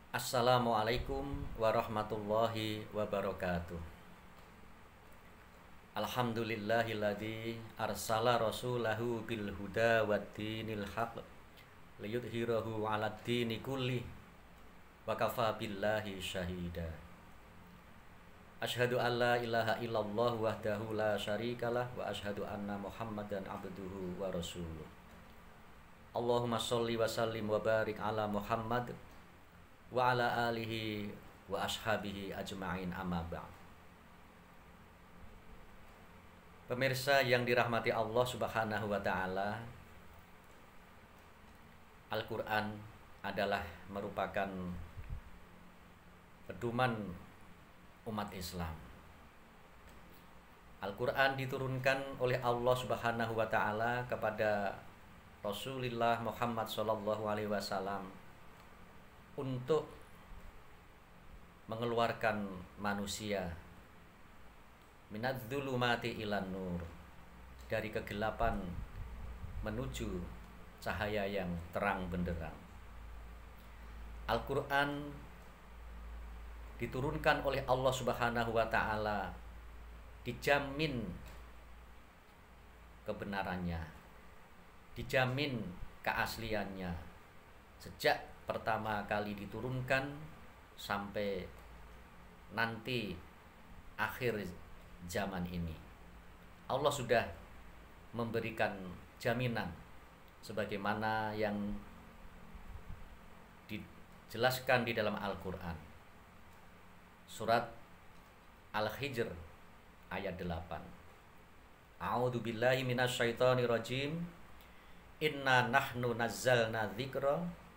Assalamualaikum warahmatullahi wabarakatuh. Alhamdulillahilladzi arsala rasulahu bil huda waddinil haq liyudhhirahu 'alad dini kulli wa kafa billahi syahida. Asyhadu an la ilaha illallah wahdahu la syarikalah wa asyhadu anna Muhammadan abduhu wa rasuluh. Allahumma sholli wa sallim wa barik ala Muhammad wa ala alihi wa ashabihi ajma'in, amma ba'd. Pemirsa yang dirahmati Allah Subhanahu wa taala, Al-Qur'an adalah merupakan pedoman umat Islam. Al-Qur'an diturunkan oleh Allah Subhanahu wa taala kepada Rasulullah Muhammad sallallahu alaihi wasallam untuk mengeluarkan manusia minadz-dzulumati ilan nur, dari kegelapan menuju cahaya yang terang benderang. Al-Qur'an diturunkan oleh Allah Subhanahu wa taala, dijamin kebenarannya, dijamin keasliannya sejak pertama kali diturunkan sampai nanti akhir zaman ini. Allah sudah memberikan jaminan sebagaimana yang dijelaskan di dalam Al-Qur'an. Surat Al-Hijr ayat 8. A'udzu billahi minasyaitonir rajim. Inna nahnu nazzalna dzikra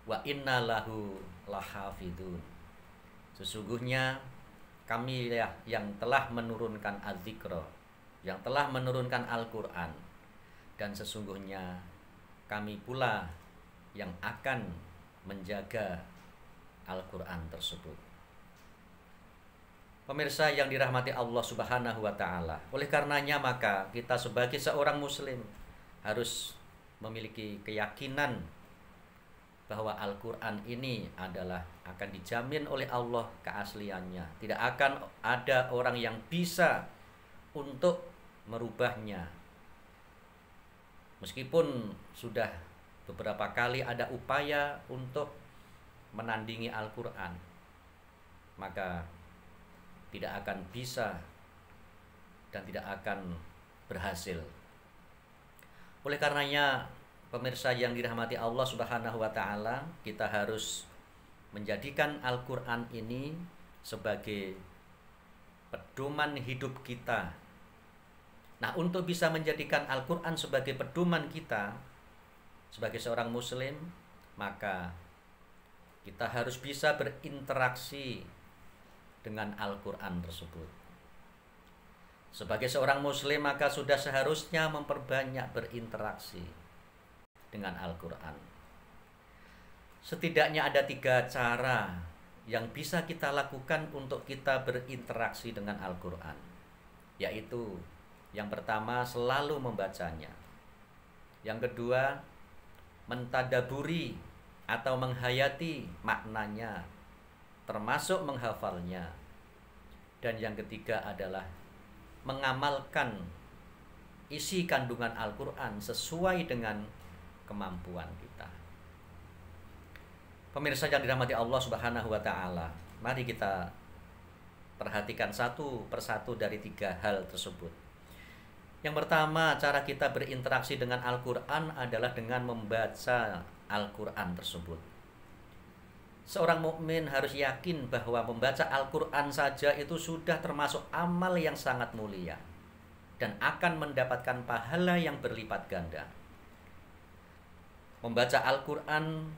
wa inna lahu lahafidun. Sesungguhnya kami yang telah menurunkan az-zikra, yang telah menurunkan Al-Qur'an, dan sesungguhnya kami pula yang akan menjaga Al-Qur'an tersebut. Pemirsa yang dirahmati Allah Subhanahu wa taala, oleh karenanya maka kita sebagai seorang muslim harus memiliki keyakinan bahwa Al-Qur'an ini adalah akan dijamin oleh Allah keasliannya. Tidak akan ada orang yang bisa untuk merubahnya. Meskipun sudah beberapa kali ada upaya untuk menandingi Al-Qur'an, maka tidak akan bisa dan tidak akan berhasil. Oleh karenanya, pemirsa yang dirahmati Allah Subhanahu wa taala, kita harus menjadikan Al-Qur'an ini sebagai pedoman hidup kita. Nah, untuk bisa menjadikan Al-Qur'an sebagai pedoman kita sebagai seorang muslim, maka kita harus bisa berinteraksi dengan Al-Qur'an tersebut. Sebagai seorang muslim, maka sudah seharusnya memperbanyak berinteraksi dengan Al-Qur'an. Setidaknya ada 3 cara yang bisa kita lakukan untuk kita berinteraksi dengan Al-Qur'an, yaitu yang pertama, selalu membacanya. Yang kedua, mentadaburi atau menghayati maknanya, termasuk menghafalnya. Dan yang ketiga adalah mengamalkan isi kandungan Al-Qur'an sesuai dengan kemampuan kita. Pemirsa yang dirahmati Allah Subhanahu wa taala, mari kita perhatikan satu persatu dari 3 hal tersebut. Yang pertama, cara kita berinteraksi dengan Al-Qur'an adalah dengan membaca Al-Qur'an tersebut. Seorang mukmin harus yakin bahwa membaca Al-Qur'an saja itu sudah termasuk amal yang sangat mulia dan akan mendapatkan pahala yang berlipat ganda. Membaca Al-Qur'an,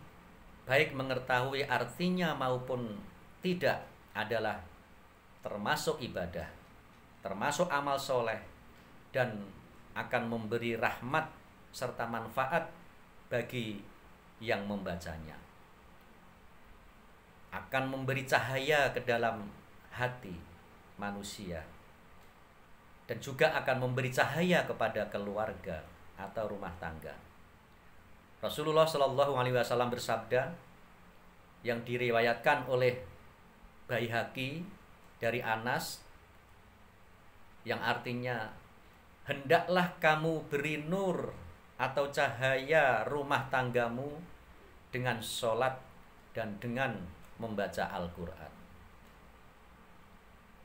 baik mengetahui artinya maupun tidak, adalah termasuk ibadah, termasuk amal soleh, dan akan memberi rahmat serta manfaat bagi yang membacanya. Akan memberi cahaya ke dalam hati manusia, dan juga akan memberi cahaya kepada keluarga atau rumah tangga. Rasulullah Shallallahu Alaihi Wasallam bersabda, yang diriwayatkan oleh Baihaqi dari Anas, yang artinya hendaklah kamu beri nur atau cahaya rumah tanggamu dengan sholat dan dengan membaca Al-Quran.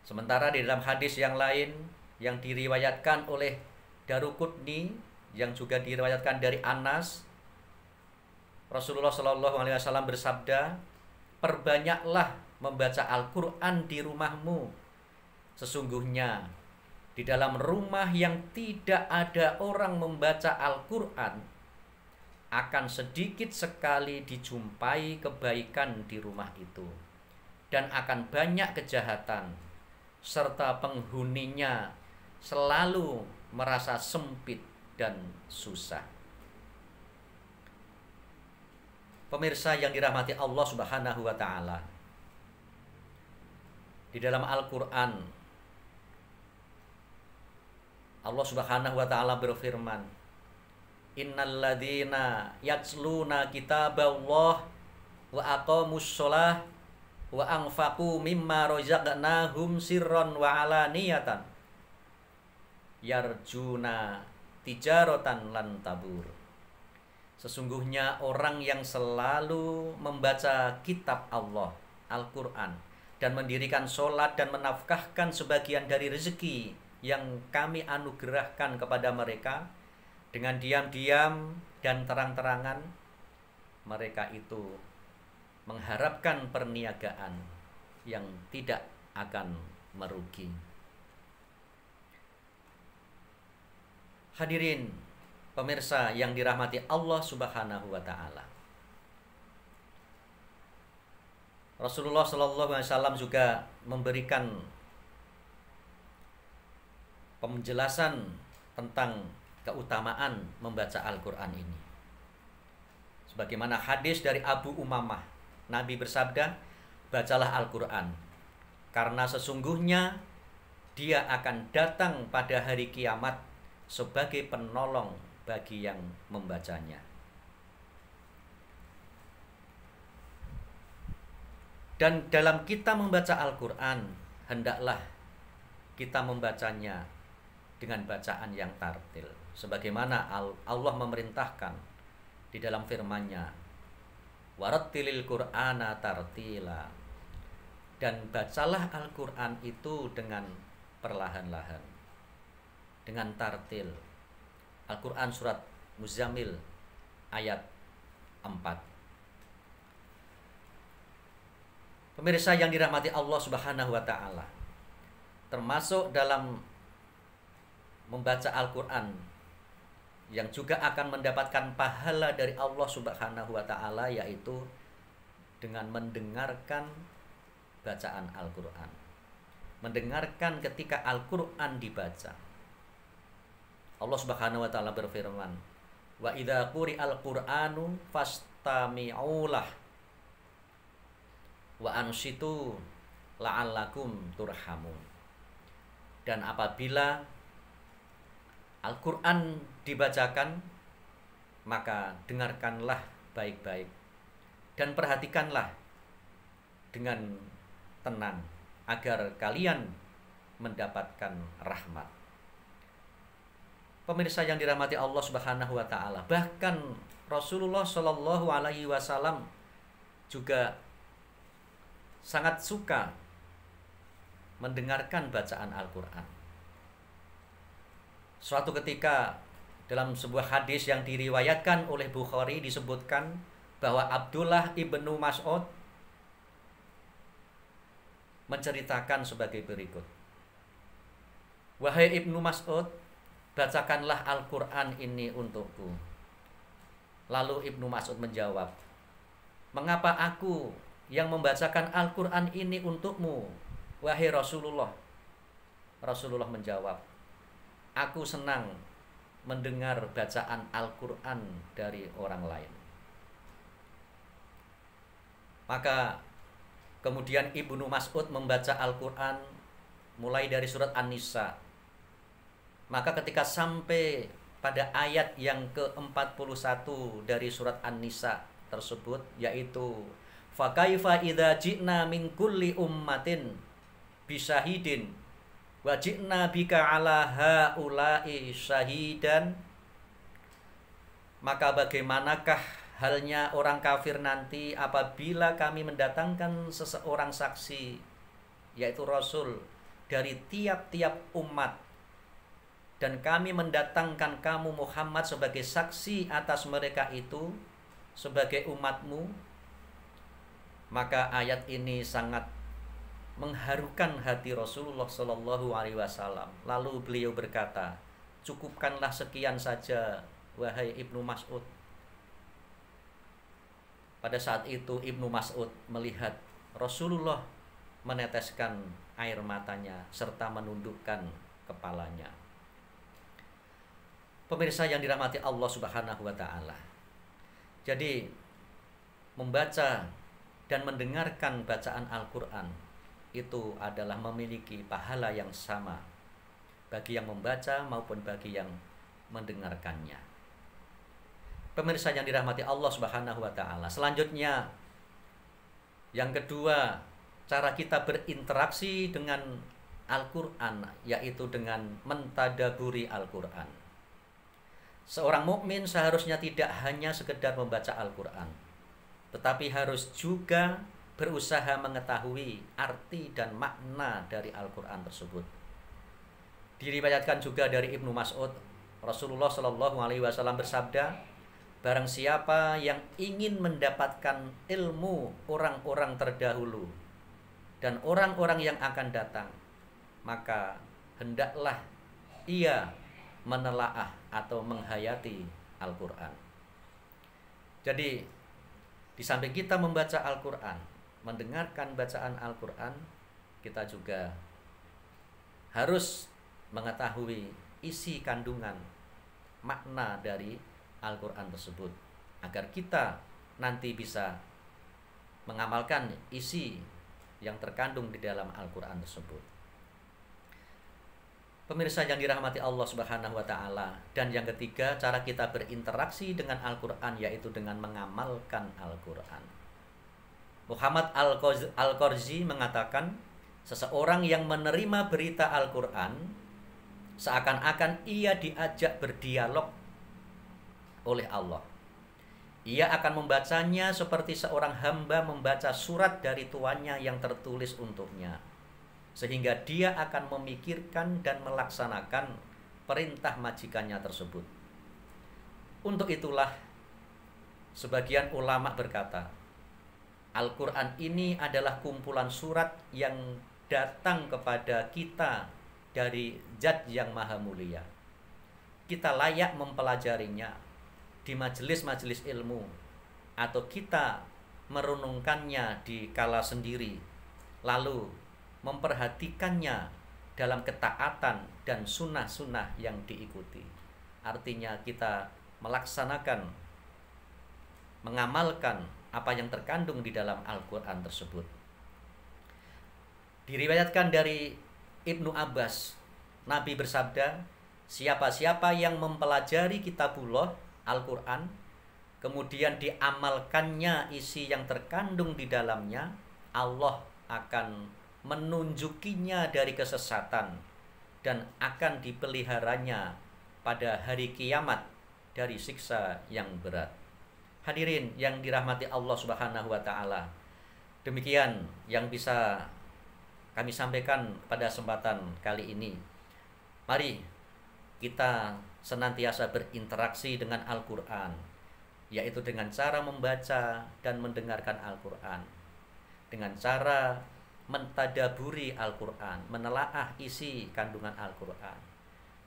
Sementara di dalam hadis yang lain yang diriwayatkan oleh Daruqutni, yang juga diriwayatkan dari Anas, Rasulullah Shallallahu Alaihi Wasallam bersabda, perbanyaklah membaca Al-Quran di rumahmu. Sesungguhnya di dalam rumah yang tidak ada orang membaca Al-Quran, akan sedikit sekali dijumpai kebaikan di rumah itu, dan akan banyak kejahatan, serta penghuninya selalu merasa sempit dan susah. Pemirsa yang dirahmati Allah Subhanahu wa Ta'ala, di dalam Al-Quran Allah Subhanahu wa Ta'ala berfirman, innal ladzina yatsluna kitaballah wa aqamus shalah wa anfaqu mimma razaqnahum sirran wa alaniyatan yarjuna tijaratan lan tabur. Sesungguhnya orang yang selalu membaca kitab Allah, Al-Quran, dan mendirikan sholat dan menafkahkan sebagian dari rezeki yang kami anugerahkan kepada mereka, dengan diam-diam dan terang-terangan, mereka itu mengharapkan perniagaan yang tidak akan merugi. Hadirin pemirsa yang dirahmati Allah Subhanahu wa Ta'ala, Rasulullah Shallallahu Alaihi Wasallam juga memberikan penjelasan tentang keutamaan membaca Al-Quran ini. Sebagaimana hadis dari Abu Umamah, Nabi bersabda, bacalah Al-Quran, karena sesungguhnya dia akan datang pada hari kiamat sebagai penolong bagi yang membacanya. Dan dalam kita membaca Al-Quran, hendaklah kita membacanya dengan bacaan yang tartil, sebagaimana Allah memerintahkan di dalam firman-Nya, warattilil Qur'ana tartila, dan bacalah Al-Quran itu dengan perlahan-lahan, dengan tartil. Al-Quran surat Muzammil ayat 4. Pemirsa yang dirahmati Allah Subhanahu wa Ta'ala, termasuk dalam membaca Al-Quran yang juga akan mendapatkan pahala dari Allah Subhanahu wa Ta'ala, yaitu dengan mendengarkan bacaan Al-Quran, mendengarkan ketika Al-Quran dibaca. Allah Subhanahu wa Ta'ala berfirman, wa idza quri'al Qur'anu fastami'u lah wa ansitu la'allakum turhamun. Dan apabila Al-Quran dibacakan, maka dengarkanlah baik-baik dan perhatikanlah dengan tenang agar kalian mendapatkan rahmat. Pemirsa yang dirahmati Allah Subhanahu wa Ta'ala, bahkan Rasulullah Shallallahu Alaihi Wasallam juga sangat suka mendengarkan bacaan Al-Quran. Suatu ketika dalam sebuah hadis yang diriwayatkan oleh Bukhari disebutkan bahwa Abdullah ibnu Mas'ud menceritakan sebagai berikut, wahai Ibnu Mas'ud, bacakanlah Al-Quran ini untukku. Lalu Ibnu Mas'ud menjawab, mengapa aku yang membacakan Al-Quran ini untukmu, wahai Rasulullah? Rasulullah menjawab, aku senang mendengar bacaan Al-Quran dari orang lain. Maka kemudian Ibnu Mas'ud membaca Al-Quran mulai dari surat An-Nisa. Maka ketika sampai pada ayat yang ke-41 dari surat An-Nisa tersebut, yaitu Fa kaifa idza ji'na min kulli ummatin bisyahidin wa ji'na bika ala haula'i syahidan. Maka bagaimanakah halnya orang kafir nanti apabila kami mendatangkan seseorang saksi, yaitu Rasul, dari tiap-tiap umat, dan kami mendatangkan kamu Muhammad sebagai saksi atas mereka itu sebagai umatmu. Maka ayat ini sangat mengharukan hati Rasulullah Shallallahu Alaihi Wasallam. Lalu beliau berkata, cukupkanlah sekian saja, wahai Ibnu Mas'ud. Pada saat itu Ibnu Mas'ud melihat Rasulullah meneteskan air matanya serta menundukkan kepalanya. Pemirsa yang dirahmati Allah Subhanahu wa taala. Jadi membaca dan mendengarkan bacaan Al-Qur'an itu adalah memiliki pahala yang sama bagi yang membaca maupun bagi yang mendengarkannya. Pemirsa yang dirahmati Allah Subhanahu wa taala. Selanjutnya yang kedua, cara kita berinteraksi dengan Al-Qur'an yaitu dengan mentadaburi Al-Qur'an. Seorang mukmin seharusnya tidak hanya sekedar membaca Al-Qur'an, tetapi harus juga berusaha mengetahui arti dan makna dari Al-Qur'an tersebut. Diriwayatkan juga dari Ibnu Mas'ud, Rasulullah Shallallahu Alaihi Wasallam bersabda, barang siapa yang ingin mendapatkan ilmu orang-orang terdahulu dan orang-orang yang akan datang, maka hendaklah ia menelaah atau menghayati Al-Qur'an. Jadi di samping kita membaca Al-Qur'an, mendengarkan bacaan Al-Qur'an, kita juga harus mengetahui isi kandungan makna dari Al-Qur'an tersebut agar kita nanti bisa mengamalkan isi yang terkandung di dalam Al-Qur'an tersebut. Pemirsa yang dirahmati Allah Subhanahu wa taala, dan yang ketiga, cara kita berinteraksi dengan Al-Qur'an yaitu dengan mengamalkan Al-Qur'an. Muhammad Al-Qarzi mengatakan, seseorang yang menerima berita Al-Qur'an seakan-akan ia diajak berdialog oleh Allah. Ia akan membacanya seperti seorang hamba membaca surat dari tuannya yang tertulis untuknya, sehingga dia akan memikirkan dan melaksanakan perintah majikannya tersebut. Untuk itulah sebagian ulama berkata, Al-Qur'an ini adalah kumpulan surat yang datang kepada kita dari Zat yang Maha Mulia. Kita layak mempelajarinya di majelis-majelis ilmu, atau kita merenungkannya di kala sendiri, lalu memperhatikannya dalam ketaatan dan sunnah-sunnah yang diikuti. Artinya kita melaksanakan, mengamalkan apa yang terkandung di dalam Al-Qur'an tersebut. Diriwayatkan dari Ibnu Abbas, Nabi bersabda, siapa-siapa yang mempelajari kitabullah Al-Qur'an, kemudian diamalkannya isi yang terkandung di dalamnya, Allah akan menunjukinya dari kesesatan dan akan dipeliharanya pada hari kiamat dari siksa yang berat. Hadirin yang dirahmati Allah Subhanahu wa taala, demikian yang bisa kami sampaikan pada kesempatan kali ini. Mari kita senantiasa berinteraksi dengan Al-Qur'an, yaitu dengan cara membaca dan mendengarkan Al-Qur'an, dengan cara mentadaburi Al-Qur'an, menelaah isi kandungan Al-Qur'an,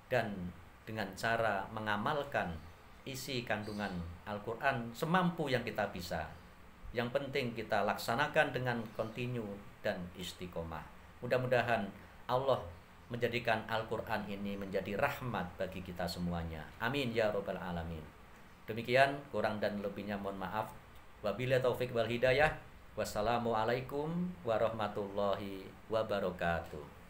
dan dengan cara mengamalkan isi kandungan Al-Qur'an semampu yang kita bisa. Yang penting kita laksanakan dengan kontinu dan istiqomah. Mudah-mudahan Allah menjadikan Al-Qur'an ini menjadi rahmat bagi kita semuanya. Amin ya rabbal alamin. Demikian, kurang dan lebihnya mohon maaf. Wabillahi taufik wal hidayah. Wassalamualaikum warahmatullahi wabarakatuh.